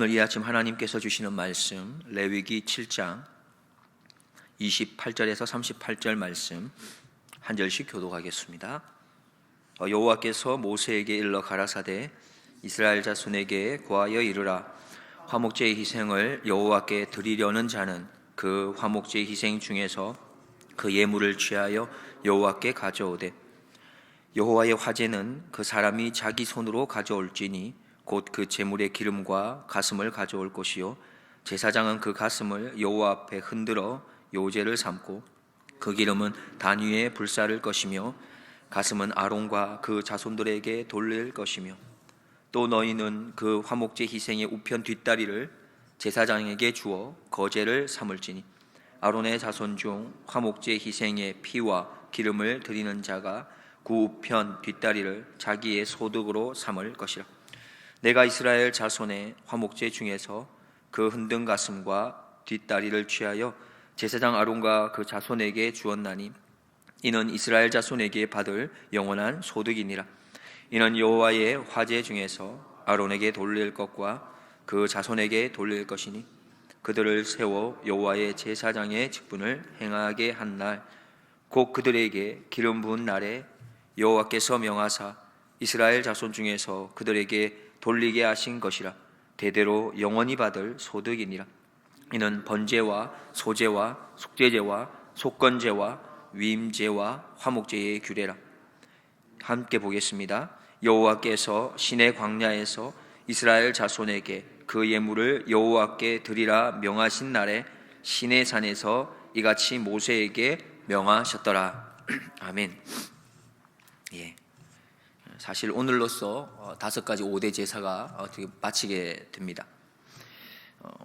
오늘 이 아침 하나님께서 주시는 말씀 레위기 7장 28절에서 38절 말씀 한 절씩 교독하겠습니다. 여호와께서 모세에게 일러 가라사대 이스라엘 자손에게 고하여 이르라. 화목제의 희생을 여호와께 드리려는 자는 그 화목제의 희생 중에서 그 예물을 취하여 여호와께 가져오되 여호와의 화제는 그 사람이 자기 손으로 가져올지니 곧 그 제물의 기름과 가슴을 가져올 것이요 제사장은 그 가슴을 여호와 앞에 흔들어 요제를 삼고 그 기름은 단 위에 불사를 것이며 가슴은 아론과 그 자손들에게 돌릴 것이며 또 너희는 그 화목제 희생의 우편 뒷다리를 제사장에게 주어 거제를 삼을지니 아론의 자손 중 화목제 희생의 피와 기름을 드리는 자가 그 우편 뒷다리를 자기의 소득으로 삼을 것이라. 내가 이스라엘 자손의 화목제 중에서 그 흔든 가슴과 뒷다리를 취하여 제사장 아론과 그 자손에게 주었나니 이는 이스라엘 자손에게 받을 영원한 소득이니라. 이는 여호와의 화제 중에서 아론에게 돌릴 것과 그 자손에게 돌릴 것이니 그들을 세워 여호와의 제사장의 직분을 행하게 한 날 곧 그들에게 기름 부은 날에 여호와께서 명하사 이스라엘 자손 중에서 그들에게 돌리게 하신 것이라. 대대로 영원히 받을 소득이니라. 이는 번제와 소제와 속죄제와 속건제와 위임제와 화목제의 규례라. 함께 보겠습니다. 여호와께서 시내 광야에서 이스라엘 자손에게 그 예물을 여호와께 드리라 명하신 날에 시내 산에서 이같이 모세에게 명하셨더라. 아멘. 예. 사실 오늘로써 5가지 5대 제사가 어떻게 마치게 됩니다.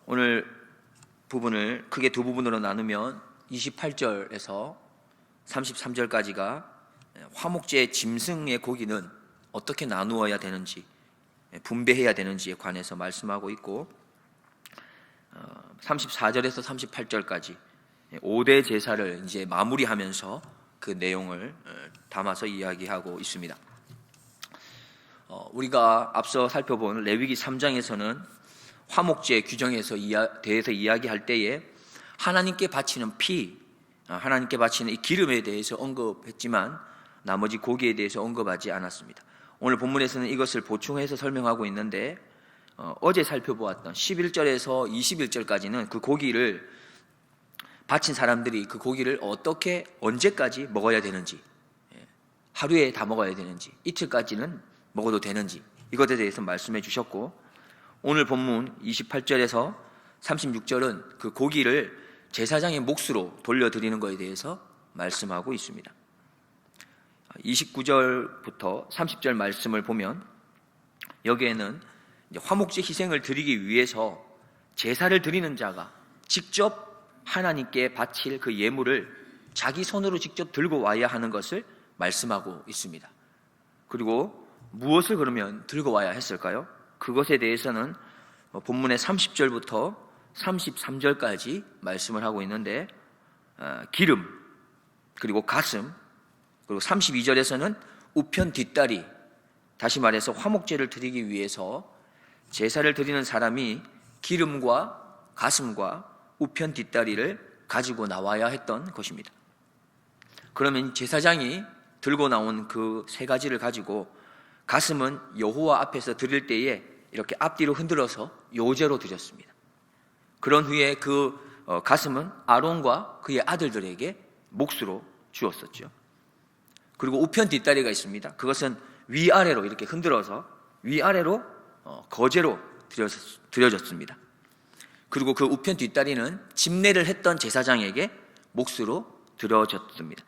오늘 부분을 크게 두 부분으로 나누면 28절에서 33절까지가 화목제 짐승의 고기는 어떻게 나누어야 되는지, 분배해야 되는지에 관해서 말씀하고 있고 34절에서 38절까지 5대 제사를 이제 마무리하면서 그 내용을 담아서 이야기하고 있습니다. 우리가 앞서 살펴본 레위기 3장에서는 화목제 규정에서 대해서 이야기할 때에 하나님께 바치는 피, 하나님께 바치는 이 기름에 대해서 언급했지만 나머지 고기에 대해서 언급하지 않았습니다. 오늘 본문에서는 이것을 보충해서 설명하고 있는데 어제 살펴보았던 11절에서 21절까지는 그 고기를 바친 사람들이 그 고기를 어떻게 언제까지 먹어야 되는지, 하루에 다 먹어야 되는지, 이틀까지는 먹어도 되는지 이것에 대해서 말씀해 주셨고 오늘 본문 28절에서 36절은 그 고기를 제사장의 몫으로 돌려드리는 것에 대해서 말씀하고 있습니다. 29절부터 30절 말씀을 보면 여기에는 화목제 희생을 드리기 위해서 제사를 드리는 자가 직접 하나님께 바칠 그 예물을 자기 손으로 직접 들고 와야 하는 것을 말씀하고 있습니다. 그리고 무엇을 그러면 들고 와야 했을까요? 그것에 대해서는 본문의 30절부터 33절까지 말씀을 하고 있는데 기름, 그리고 가슴, 그리고 32절에서는 우편 뒷다리, 다시 말해서 화목제를 드리기 위해서 제사를 드리는 사람이 기름과 가슴과 우편 뒷다리를 가지고 나와야 했던 것입니다. 그러면 제사장이 들고 나온 그 세 가지를 가지고 가슴은 여호와 앞에서 드릴 때에 이렇게 앞뒤로 흔들어서 요제로 드렸습니다. 그런 후에 그 가슴은 아론과 그의 아들들에게 몫으로 주었었죠. 그리고 우편 뒷다리가 있습니다. 그것은 위아래로 이렇게 흔들어서 위아래로 거제로 드려졌습니다. 그리고 그 우편 뒷다리는 집례를 했던 제사장에게 몫으로 드려졌습니다.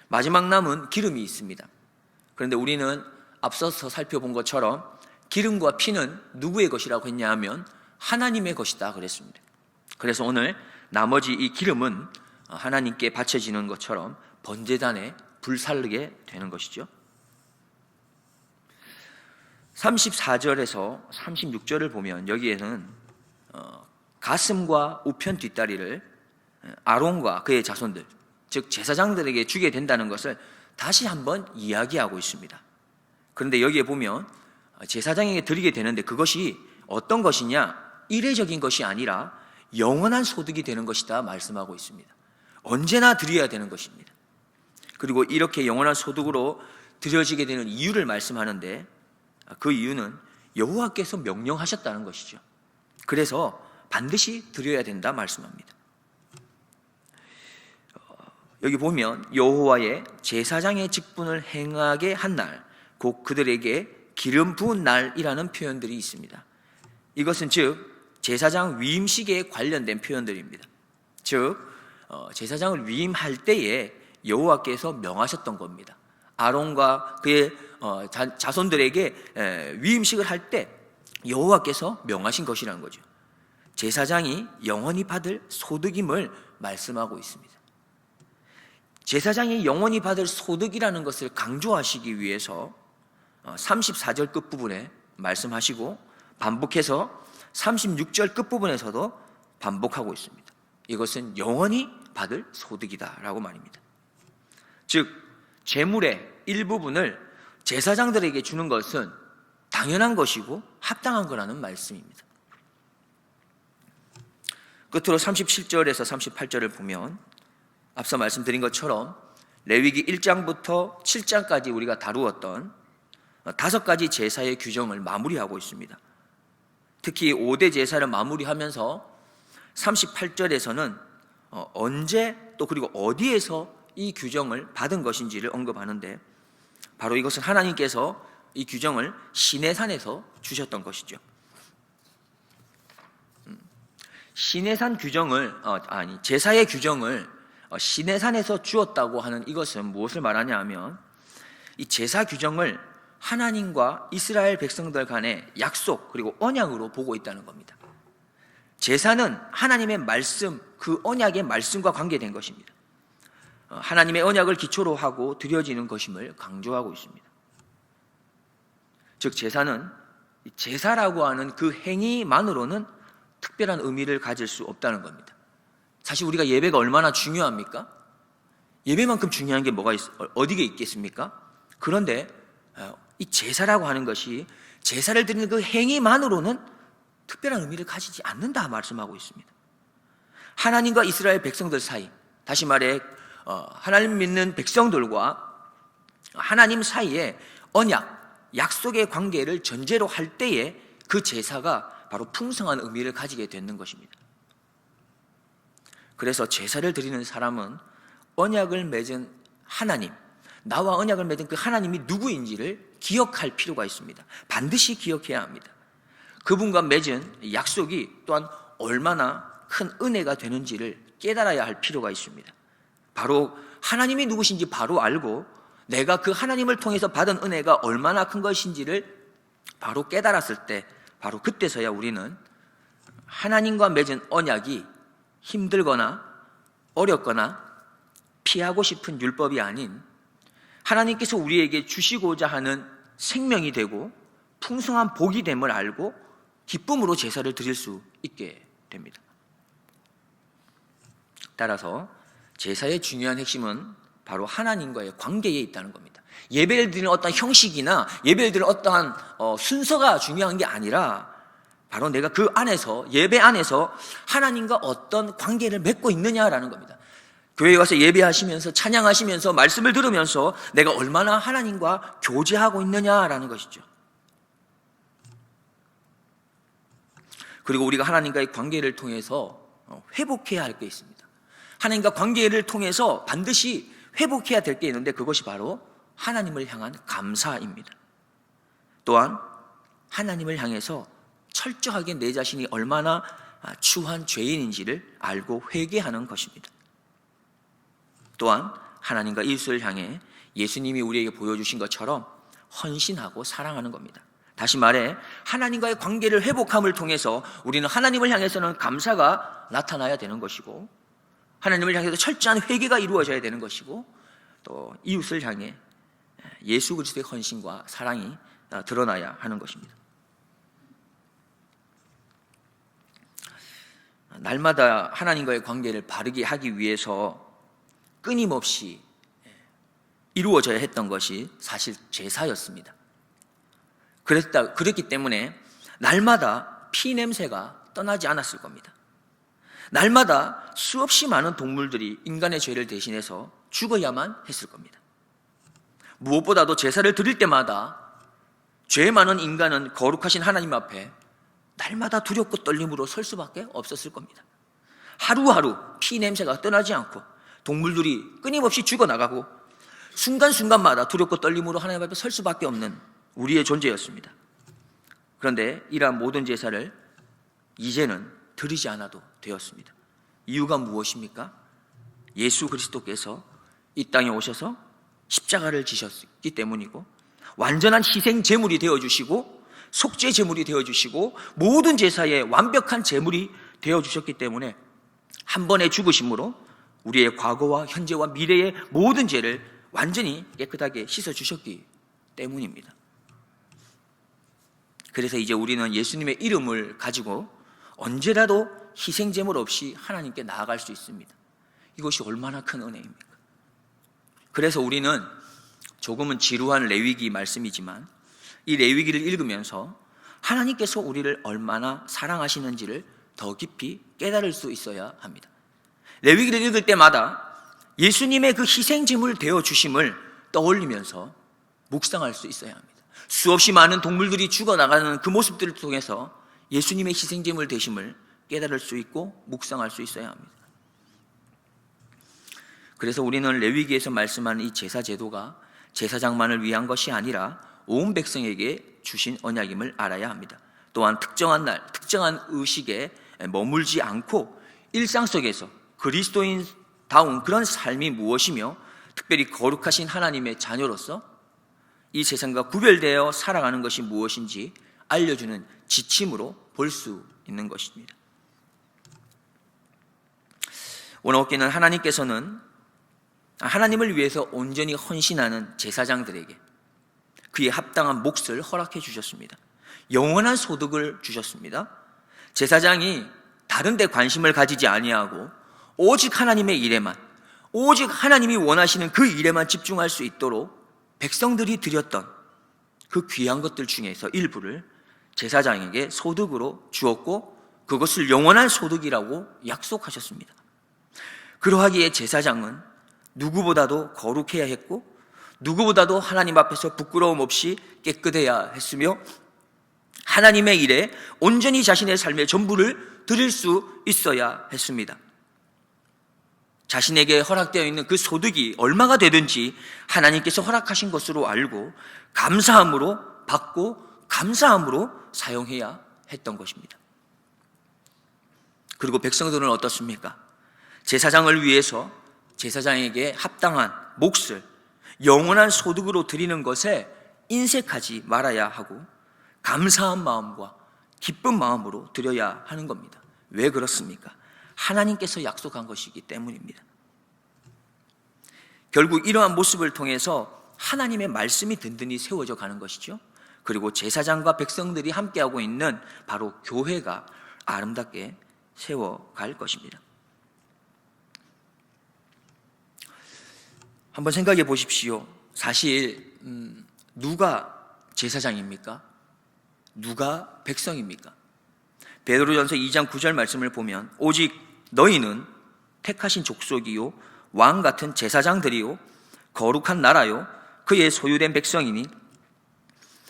마지막 남은 기름이 있습니다. 그런데 우리는 앞서서 살펴본 것처럼 기름과 피는 누구의 것이라고 했냐 하면 하나님의 것이다 그랬습니다. 그래서 오늘 나머지 이 기름은 하나님께 바쳐지는 것처럼 번제단에 불살르게 되는 것이죠. 34절에서 36절을 보면 여기에는 가슴과 우편 뒷다리를 아론과 그의 자손들, 즉 제사장들에게 주게 된다는 것을 다시 한번 이야기하고 있습니다. 그런데 여기에 보면 제사장에게 드리게 되는데 그것이 어떤 것이냐? 이례적인 것이 아니라 영원한 소득이 되는 것이다 말씀하고 있습니다. 언제나 드려야 되는 것입니다. 그리고 이렇게 영원한 소득으로 드려지게 되는 이유를 말씀하는데, 그 이유는 여호와께서 명령하셨다는 것이죠. 그래서 반드시 드려야 된다 말씀합니다. 여기 보면 여호와의 제사장의 직분을 행하게 한 날, 곧 그들에게 기름 부은 날이라는 표현들이 있습니다. 이것은 즉 제사장 위임식에 관련된 표현들입니다. 즉 제사장을 위임할 때에 여호와께서 명하셨던 겁니다. 아론과 그의 자손들에게 위임식을 할 때 여호와께서 명하신 것이라는 거죠. 제사장이 영원히 받을 소득임을 말씀하고 있습니다. 제사장이 영원히 받을 소득이라는 것을 강조하시기 위해서 34절 끝부분에 말씀하시고 반복해서 36절 끝부분에서도 반복하고 있습니다. 이것은 영원히 받을 소득이다라고 말입니다. 즉 재물의 일부분을 제사장들에게 주는 것은 당연한 것이고 합당한 거라는 말씀입니다. 끝으로 37절에서 38절을 보면 앞서 말씀드린 것처럼 레위기 1장부터 7장까지 우리가 다루었던 5가지 제사의 규정을 마무리하고 있습니다. 특히 5대 제사를 마무리하면서 38절에서는 언제 또 그리고 어디에서 이 규정을 받은 것인지를 언급하는데, 바로 이것은 하나님께서 이 규정을 시내산에서 주셨던 것이죠. 시내산 규정을 제사의 규정을 시내산에서 주었다고 하는 이것은 무엇을 말하냐 하면, 이 제사 규정을 하나님과 이스라엘 백성들 간의 약속 그리고 언약으로 보고 있다는 겁니다. 제사는 하나님의 말씀, 그 언약의 말씀과 관계된 것입니다. 하나님의 언약을 기초로 하고 드려지는 것임을 강조하고 있습니다. 즉 제사는 제사라고 하는 그 행위만으로는 특별한 의미를 가질 수 없다는 겁니다. 사실 우리가 예배가 얼마나 중요합니까? 예배만큼 중요한 게 어디에 있겠습니까? 그런데 이 제사라고 하는 것이 제사를 드리는 그 행위만으로는 특별한 의미를 가지지 않는다 말씀하고 있습니다. 하나님과 이스라엘 백성들 사이, 다시 말해 하나님 믿는 백성들과 하나님 사이에 언약, 약속의 관계를 전제로 할 때에 그 제사가 바로 풍성한 의미를 가지게 되는 것입니다. 그래서 제사를 드리는 사람은 언약을 맺은 하나님, 나와 언약을 맺은 그 하나님이 누구인지를 기억할 필요가 있습니다. 반드시 기억해야 합니다. 그분과 맺은 약속이 또한 얼마나 큰 은혜가 되는지를 깨달아야 할 필요가 있습니다. 바로 하나님이 누구신지 바로 알고 내가 그 하나님을 통해서 받은 은혜가 얼마나 큰 것인지를 바로 깨달았을 때, 바로 그때서야 우리는 하나님과 맺은 언약이 힘들거나 어렵거나 피하고 싶은 율법이 아닌 하나님께서 우리에게 주시고자 하는 생명이 되고 풍성한 복이 됨을 알고 기쁨으로 제사를 드릴 수 있게 됩니다. 따라서 제사의 중요한 핵심은 바로 하나님과의 관계에 있다는 겁니다. 예배를 드리는 어떤 형식이나 예배를 드리는 어떠한 순서가 중요한 게 아니라 바로 내가 그 안에서, 예배 안에서 하나님과 어떤 관계를 맺고 있느냐라는 겁니다. 교회에 와서 예배하시면서 찬양하시면서 말씀을 들으면서 내가 얼마나 하나님과 교제하고 있느냐라는 것이죠. 그리고 우리가 하나님과의 관계를 통해서 회복해야 할 게 있습니다. 하나님과 관계를 통해서 반드시 회복해야 될 게 있는데, 그것이 바로 하나님을 향한 감사입니다. 또한 하나님을 향해서 철저하게 내 자신이 얼마나 추한 죄인인지를 알고 회개하는 것입니다. 또한 하나님과 이웃을 향해 예수님이 우리에게 보여주신 것처럼 헌신하고 사랑하는 겁니다. 다시 말해 하나님과의 관계를 회복함을 통해서 우리는 하나님을 향해서는 감사가 나타나야 되는 것이고, 하나님을 향해서 철저한 회개가 이루어져야 되는 것이고, 또 이웃을 향해 예수 그리스도의 헌신과 사랑이 드러나야 하는 것입니다. 날마다 하나님과의 관계를 바르게 하기 위해서 끊임없이 이루어져야 했던 것이 사실 제사였습니다. 그랬기 때문에 날마다 피 냄새가 떠나지 않았을 겁니다. 날마다 수없이 많은 동물들이 인간의 죄를 대신해서 죽어야만 했을 겁니다. 무엇보다도 제사를 드릴 때마다 죄 많은 인간은 거룩하신 하나님 앞에 날마다 두렵고 떨림으로 설 수밖에 없었을 겁니다. 하루하루 피 냄새가 떠나지 않고 동물들이 끊임없이 죽어나가고 순간순간마다 두렵고 떨림으로 하나님 앞에 설 수밖에 없는 우리의 존재였습니다. 그런데 이러한 모든 제사를 이제는 드리지 않아도 되었습니다. 이유가 무엇입니까? 예수 그리스도께서 이 땅에 오셔서 십자가를 지셨기 때문이고, 완전한 희생 제물이 되어주시고 속죄 제물이 되어주시고 모든 제사의 완벽한 제물이 되어주셨기 때문에 한 번의 죽으심으로 우리의 과거와 현재와 미래의 모든 죄를 완전히 깨끗하게 씻어주셨기 때문입니다. 그래서 이제 우리는 예수님의 이름을 가지고 언제라도 희생 제물 없이 하나님께 나아갈 수 있습니다. 이것이 얼마나 큰 은혜입니까? 그래서 우리는 조금은 지루한 레위기 말씀이지만 이 레위기를 읽으면서 하나님께서 우리를 얼마나 사랑하시는지를 더 깊이 깨달을 수 있어야 합니다. 레위기를 읽을 때마다 예수님의 그 희생제물 되어주심을 떠올리면서 묵상할 수 있어야 합니다. 수없이 많은 동물들이 죽어나가는 그 모습들을 통해서 예수님의 희생제물 되심을 깨달을 수 있고 묵상할 수 있어야 합니다. 그래서 우리는 레위기에서 말씀하는 이 제사 제도가 제사장만을 위한 것이 아니라 온 백성에게 주신 언약임을 알아야 합니다. 또한 특정한 날, 특정한 의식에 머물지 않고 일상 속에서 그리스도인다운 그런 삶이 무엇이며 특별히 거룩하신 하나님의 자녀로서 이 세상과 구별되어 살아가는 것이 무엇인지 알려주는 지침으로 볼 수 있는 것입니다. 오늘 어깨는 하나님께서는 하나님을 위해서 온전히 헌신하는 제사장들에게 그에 합당한 몫을 허락해 주셨습니다. 영원한 소득을 주셨습니다. 제사장이 다른 데 관심을 가지지 아니하고 오직 하나님의 일에만, 오직 하나님이 원하시는 그 일에만 집중할 수 있도록 백성들이 드렸던 그 귀한 것들 중에서 일부를 제사장에게 소득으로 주었고 그것을 영원한 소득이라고 약속하셨습니다. 그러하기에 제사장은 누구보다도 거룩해야 했고 누구보다도 하나님 앞에서 부끄러움 없이 깨끗해야 했으며 하나님의 일에 온전히 자신의 삶의 전부를 드릴 수 있어야 했습니다. 자신에게 허락되어 있는 그 소득이 얼마가 되든지 하나님께서 허락하신 것으로 알고 감사함으로 받고 감사함으로 사용해야 했던 것입니다. 그리고 백성들은 어떻습니까? 제사장을 위해서 제사장에게 합당한 몫을 영원한 소득으로 드리는 것에 인색하지 말아야 하고 감사한 마음과 기쁜 마음으로 드려야 하는 겁니다. 왜 그렇습니까? 하나님께서 약속한 것이기 때문입니다. 결국 이러한 모습을 통해서 하나님의 말씀이 든든히 세워져 가는 것이죠. 그리고 제사장과 백성들이 함께하고 있는 바로 교회가 아름답게 세워갈 것입니다. 한번 생각해 보십시오. 사실 누가 제사장입니까? 누가 백성입니까? 베드로전서 2장 9절 말씀을 보면 오직 너희는 택하신 족속이요 왕 같은 제사장들이요 거룩한 나라요 그의 소유된 백성이니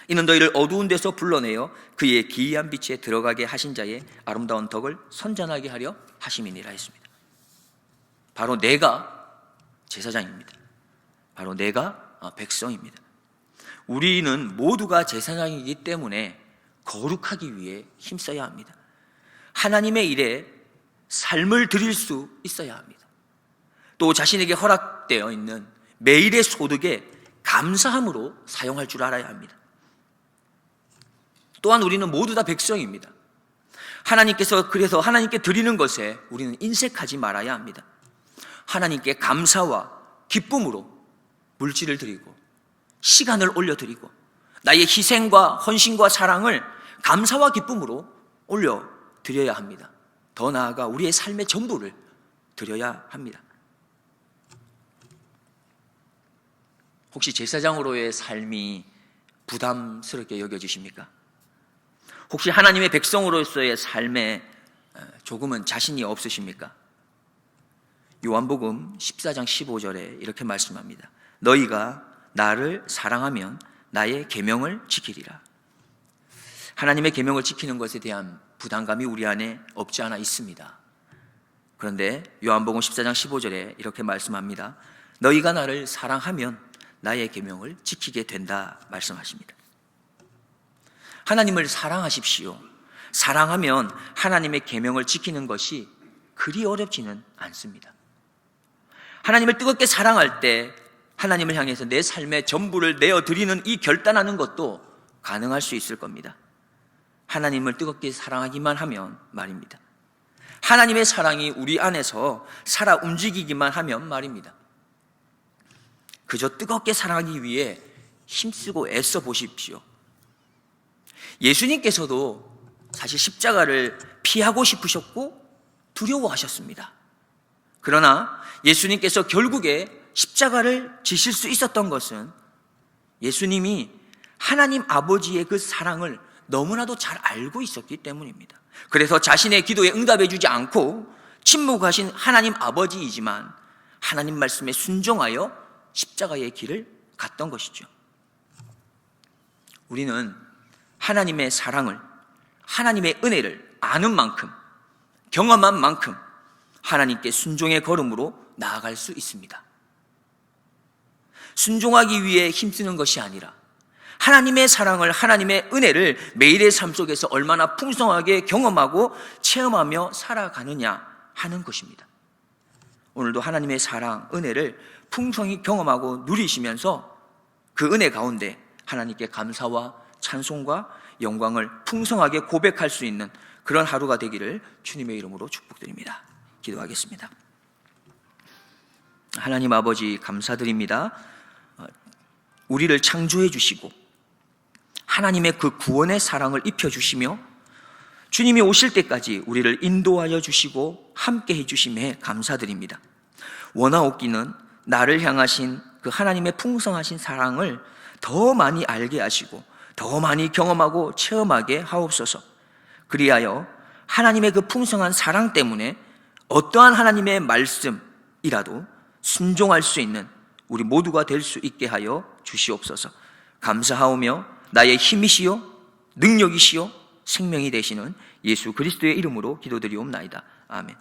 이는 너희를 어두운 데서 불러내어 그의 기이한 빛에 들어가게 하신 자의 아름다운 덕을 선전하게 하려 하심이니라 했습니다. 바로 내가 제사장입니다. 바로 내가 백성입니다. 우리는 모두가 제사장이기 때문에 거룩하기 위해 힘써야 합니다. 하나님의 일에 삶을 드릴 수 있어야 합니다. 또 자신에게 허락되어 있는 매일의 소득에 감사함으로 사용할 줄 알아야 합니다. 또한 우리는 모두 다 백성입니다. 그래서 하나님께 드리는 것에 우리는 인색하지 말아야 합니다. 하나님께 감사와 기쁨으로 물질을 드리고 시간을 올려드리고 나의 희생과 헌신과 사랑을 감사와 기쁨으로 올려드려야 합니다. 더 나아가 우리의 삶의 전부를 드려야 합니다. 혹시 제사장으로의 삶이 부담스럽게 여겨지십니까? 혹시 하나님의 백성으로서의 삶에 조금은 자신이 없으십니까? 요한복음 14장 15절에 이렇게 말씀합니다. 너희가 나를 사랑하면 나의 계명을 지키리라. 하나님의 계명을 지키는 것에 대한 부담감이 우리 안에 없지 않아 있습니다. 그런데 요한복음 14장 15절에 이렇게 말씀합니다. 너희가 나를 사랑하면 나의 계명을 지키게 된다 말씀하십니다. 하나님을 사랑하십시오. 사랑하면 하나님의 계명을 지키는 것이 그리 어렵지는 않습니다. 하나님을 뜨겁게 사랑할 때 하나님을 향해서 내 삶의 전부를 내어드리는 이 결단하는 것도 가능할 수 있을 겁니다. 하나님을 뜨겁게 사랑하기만 하면 말입니다. 하나님의 사랑이 우리 안에서 살아 움직이기만 하면 말입니다. 그저 뜨겁게 사랑하기 위해 힘쓰고 애써 보십시오. 예수님께서도 사실 십자가를 피하고 싶으셨고 두려워하셨습니다. 그러나 예수님께서 결국에 십자가를 지실 수 있었던 것은 예수님이 하나님 아버지의 그 사랑을 너무나도 잘 알고 있었기 때문입니다. 그래서 자신의 기도에 응답해 주지 않고 침묵하신 하나님 아버지이지만 하나님 말씀에 순종하여 십자가의 길을 갔던 것이죠. 우리는 하나님의 사랑을, 하나님의 은혜를 아는 만큼, 경험한 만큼 하나님께 순종의 걸음으로 나아갈 수 있습니다. 순종하기 위해 힘쓰는 것이 아니라 하나님의 사랑을, 하나님의 은혜를 매일의 삶 속에서 얼마나 풍성하게 경험하고 체험하며 살아가느냐 하는 것입니다. 오늘도 하나님의 사랑, 은혜를 풍성히 경험하고 누리시면서 그 은혜 가운데 하나님께 감사와 찬송과 영광을 풍성하게 고백할 수 있는 그런 하루가 되기를 주님의 이름으로 축복드립니다. 기도하겠습니다. 하나님 아버지 감사드립니다. 우리를 창조해 주시고 하나님의 그 구원의 사랑을 입혀주시며 주님이 오실 때까지 우리를 인도하여 주시고 함께 해주심에 감사드립니다. 원하옵기는 나를 향하신 그 하나님의 풍성하신 사랑을 더 많이 알게 하시고 더 많이 경험하고 체험하게 하옵소서. 그리하여 하나님의 그 풍성한 사랑 때문에 어떠한 하나님의 말씀이라도 순종할 수 있는 우리 모두가 될 수 있게 하여 주시옵소서. 감사하오며 나의 힘이시요 능력이시요 생명이 되시는 예수 그리스도의 이름으로 기도드리옵나이다. 아멘.